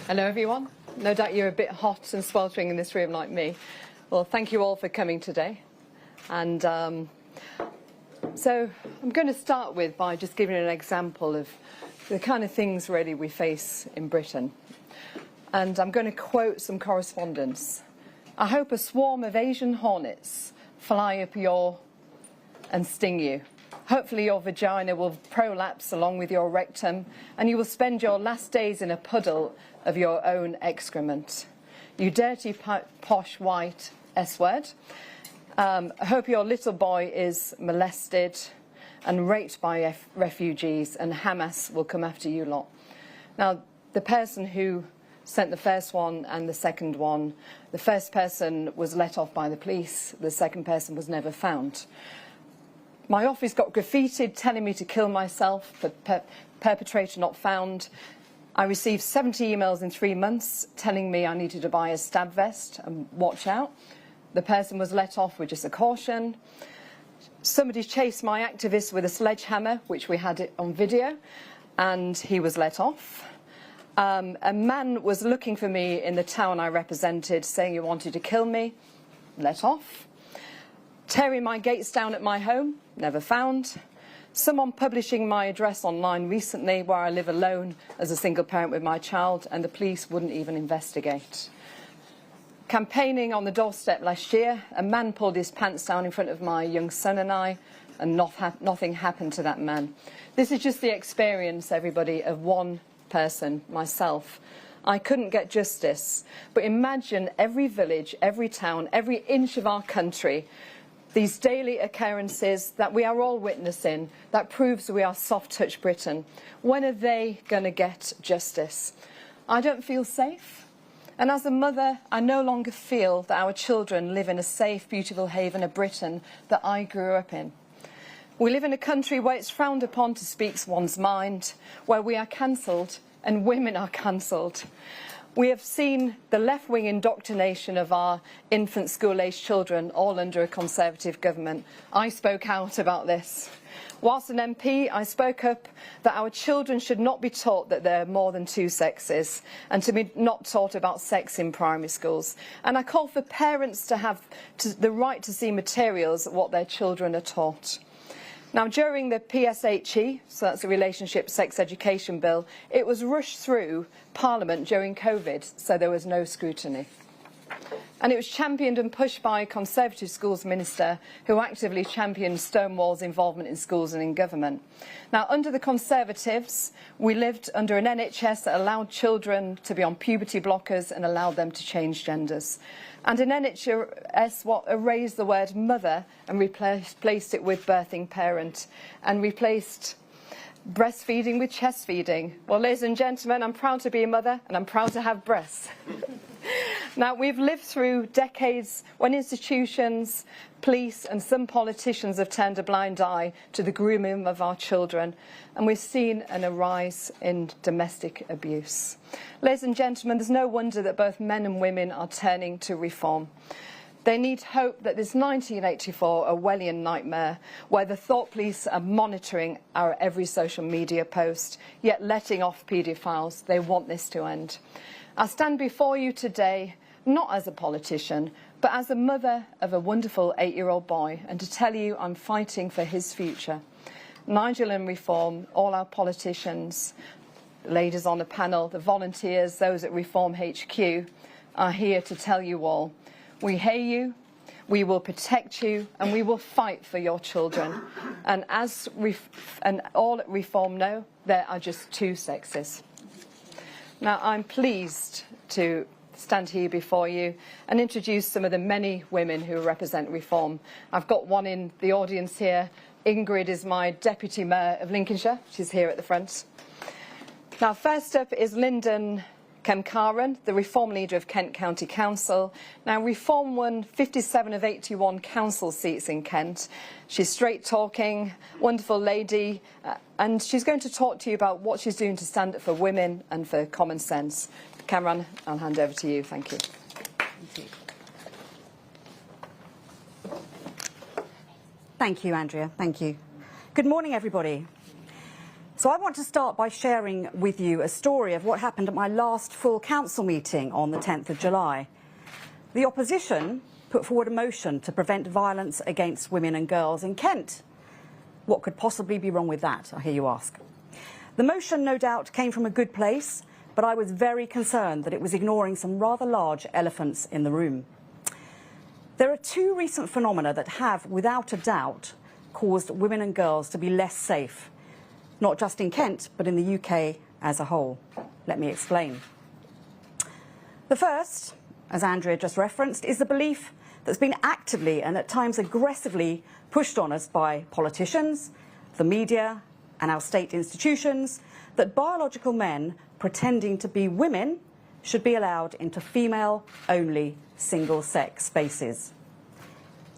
Hello everyone. No doubt you're a bit hot and sweltering in this room like me. Well, thank you all for coming today. And so I'm going to start by just giving an example of the kind of things really we face in Britain. And I'm going to quote some correspondence. I hope a swarm of Asian hornets fly up and sting you. Hopefully your vagina will prolapse along with your rectum and you will spend your last days in a puddle of your own excrement. You dirty, posh, white S-word. I hope your little boy is molested and raped by refugees and Hamas will come after you lot. Now, the person who sent the first one and the second one, the first person was let off by the police, the second person was never found. My office got graffitied telling me to kill myself, for perpetrator not found. I received 70 emails in 3 months telling me I needed to buy a stab vest and watch out. The person was let off with just a caution. Somebody chased my activist with a sledgehammer, which we had it on video, and he was let off. A man was looking for me in the town I represented, saying he wanted to kill me, let off. Tearing my gates down at my home, never found. Someone publishing my address online recently where I live alone as a single parent with my child and the police wouldn't even investigate. Campaigning on the doorstep last year, a man pulled his pants down in front of my young son and I and nothing happened to that man. This is just the experience, everybody, of one person, myself. I couldn't get justice, but imagine every village, every town, every inch of our country, these daily occurrences that we are all witnessing, that proves we are soft-touch Britain. When are they going to get justice? I don't feel safe. And as a mother, I no longer feel that our children live in a safe, beautiful haven of Britain that I grew up in. We live in a country where it's frowned upon to speak one's mind, where we are cancelled and women are cancelled. We have seen the left-wing indoctrination of our infant school-aged children all under a Conservative government. I spoke out about this. Whilst an MP, I spoke up that our children should not be taught that there are more than two sexes and to be not taught about sex in primary schools. And I call for parents to have the right to see materials of what their children are taught. Now, during the PSHE, so that's the Relationship Sex Education Bill, it was rushed through Parliament during COVID, so there was no scrutiny. And it was championed and pushed by a Conservative Schools Minister who actively championed Stonewall's involvement in schools and in government. Now, under the Conservatives, we lived under an NHS that allowed children to be on puberty blockers and allowed them to change genders. And an NHS what erased the word mother and replaced it with birthing parent and replaced breastfeeding with chest feeding. Well, ladies and gentlemen, I'm proud to be a mother and I'm proud to have breasts. Now, we've lived through decades when institutions, police and some politicians have turned a blind eye to the grooming of our children, and we've seen a rise in domestic abuse. Ladies and gentlemen, there's no wonder that both men and women are turning to reform. They need hope that this 1984 Orwellian nightmare, where the thought police are monitoring our every social media post, yet letting off paedophiles, they want this to end. I stand before you today, not as a politician, but as a mother of a wonderful 8-year-old boy, and to tell you I'm fighting for his future. Nigel and Reform, all our politicians, ladies on the panel, the volunteers, those at Reform HQ, are here to tell you all. We hear you, we will protect you, and we will fight for your children. And as all at Reform know, there are just two sexes. Now, I'm pleased to stand here before you and introduce some of the many women who represent Reform. I've got one in the audience here. Ingrid is my Deputy Mayor of Lincolnshire. She's here at the front. Now, first up is Lyndon Kemkaran, the Reform leader of Kent County Council. Now, Reform won 57 of 81 council seats in Kent. She's straight-talking, wonderful lady, and she's going to talk to you about what she's doing to stand up for women and for common sense. Cameron, I'll hand over to you. Thank you. Thank you, Andrea. Thank you. Good morning, everybody. So I want to start by sharing with you a story of what happened at my last full council meeting on the 10th of July. The opposition put forward a motion to prevent violence against women and girls in Kent. What could possibly be wrong with that, I hear you ask? The motion, no doubt, came from a good place, but I was very concerned that it was ignoring some rather large elephants in the room. There are two recent phenomena that have, without a doubt, caused women and girls to be less safe, not just in Kent, but in the UK as a whole. Let me explain. The first, as Andrea just referenced, is the belief that's been actively and at times aggressively pushed on us by politicians, the media, and our state institutions, that biological men pretending to be women should be allowed into female-only single-sex spaces.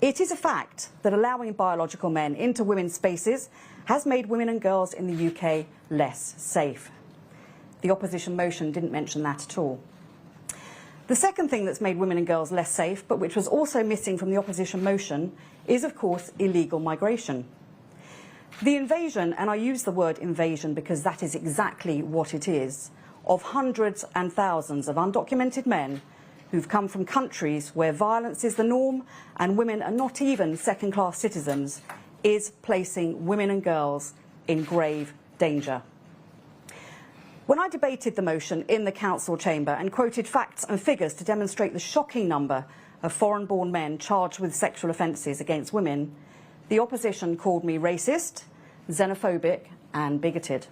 It is a fact that allowing biological men into women's spaces has made women and girls in the UK less safe. The opposition motion didn't mention that at all. The second thing that's made women and girls less safe, but which was also missing from the opposition motion, is, of course, illegal migration. The invasion, and I use the word invasion because that is exactly what it is, of hundreds and thousands of undocumented men who've come from countries where violence is the norm and women are not even second-class citizens, is placing women and girls in grave danger. When I debated the motion in the council chamber and quoted facts and figures to demonstrate the shocking number of foreign-born men charged with sexual offences against women, the opposition called me racist, xenophobic and bigoted.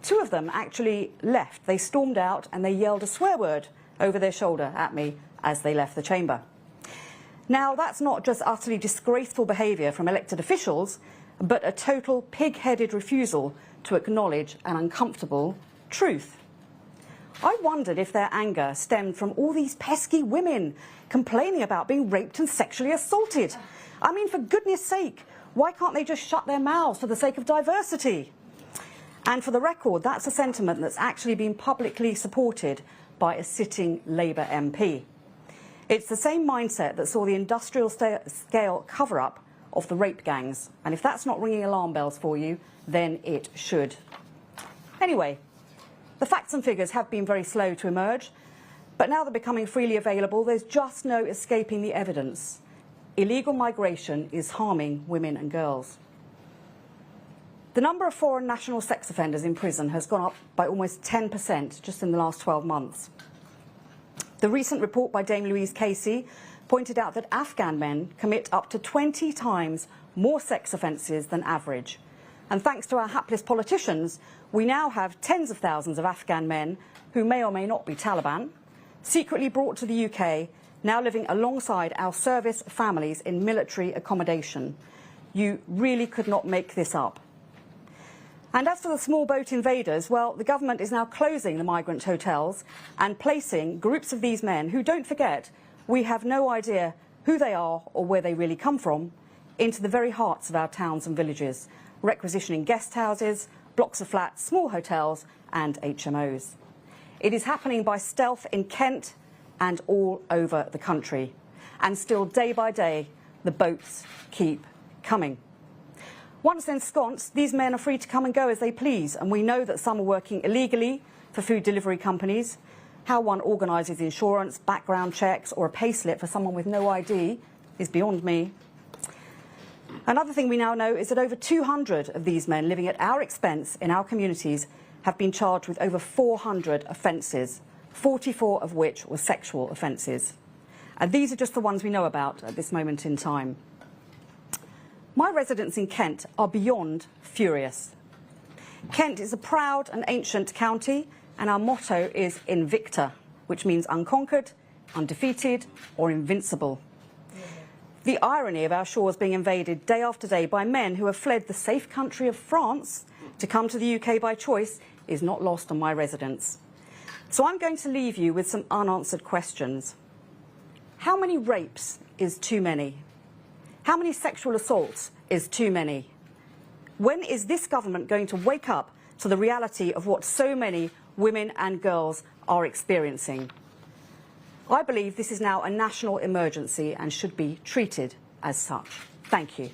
Two of them actually left. They stormed out and they yelled a swear word over their shoulder at me as they left the chamber. Now, that's not just utterly disgraceful behaviour from elected officials, but a total pig-headed refusal to acknowledge an uncomfortable truth. I wondered if their anger stemmed from all these pesky women complaining about being raped and sexually assaulted. I mean, for goodness sake, why can't they just shut their mouths for the sake of diversity? And for the record, that's a sentiment that's actually been publicly supported by a sitting Labour MP. It's the same mindset that saw the industrial scale cover-up of the rape gangs. And if that's not ringing alarm bells for you, then it should. Anyway, the facts and figures have been very slow to emerge, but now they're becoming freely available. There's just no escaping the evidence. Illegal migration is harming women and girls. The number of foreign national sex offenders in prison has gone up by almost 10% just in the last 12 months. The recent report by Dame Louise Casey pointed out that Afghan men commit up to 20 times more sex offences than average. And thanks to our hapless politicians, we now have tens of thousands of Afghan men who may or may not be Taliban, secretly brought to the UK, now living alongside our service families in military accommodation. You really could not make this up. And as for the small boat invaders, well, the government is now closing the migrant hotels and placing groups of these men who, don't forget, we have no idea who they are or where they really come from, into the very hearts of our towns and villages, requisitioning guest houses, blocks of flats, small hotels and HMOs. It is happening by stealth in Kent and all over the country. And still, day by day, the boats keep coming. Once ensconced, these men are free to come and go as they please, and we know that some are working illegally for food delivery companies. How one organises insurance, background checks or a payslip for someone with no ID is beyond me. Another thing we now know is that over 200 of these men living at our expense in our communities have been charged with over 400 offences, 44 of which were sexual offences. And these are just the ones we know about at this moment in time. My residents in Kent are beyond furious. Kent is a proud and ancient county, and our motto is Invicta, which means unconquered, undefeated or invincible. The irony of our shores being invaded day after day by men who have fled the safe country of France to come to the UK by choice is not lost on my residents. So I'm going to leave you with some unanswered questions. How many rapes is too many? How many sexual assaults is too many? When is this government going to wake up to the reality of what so many women and girls are experiencing? I believe this is now a national emergency and should be treated as such. Thank you.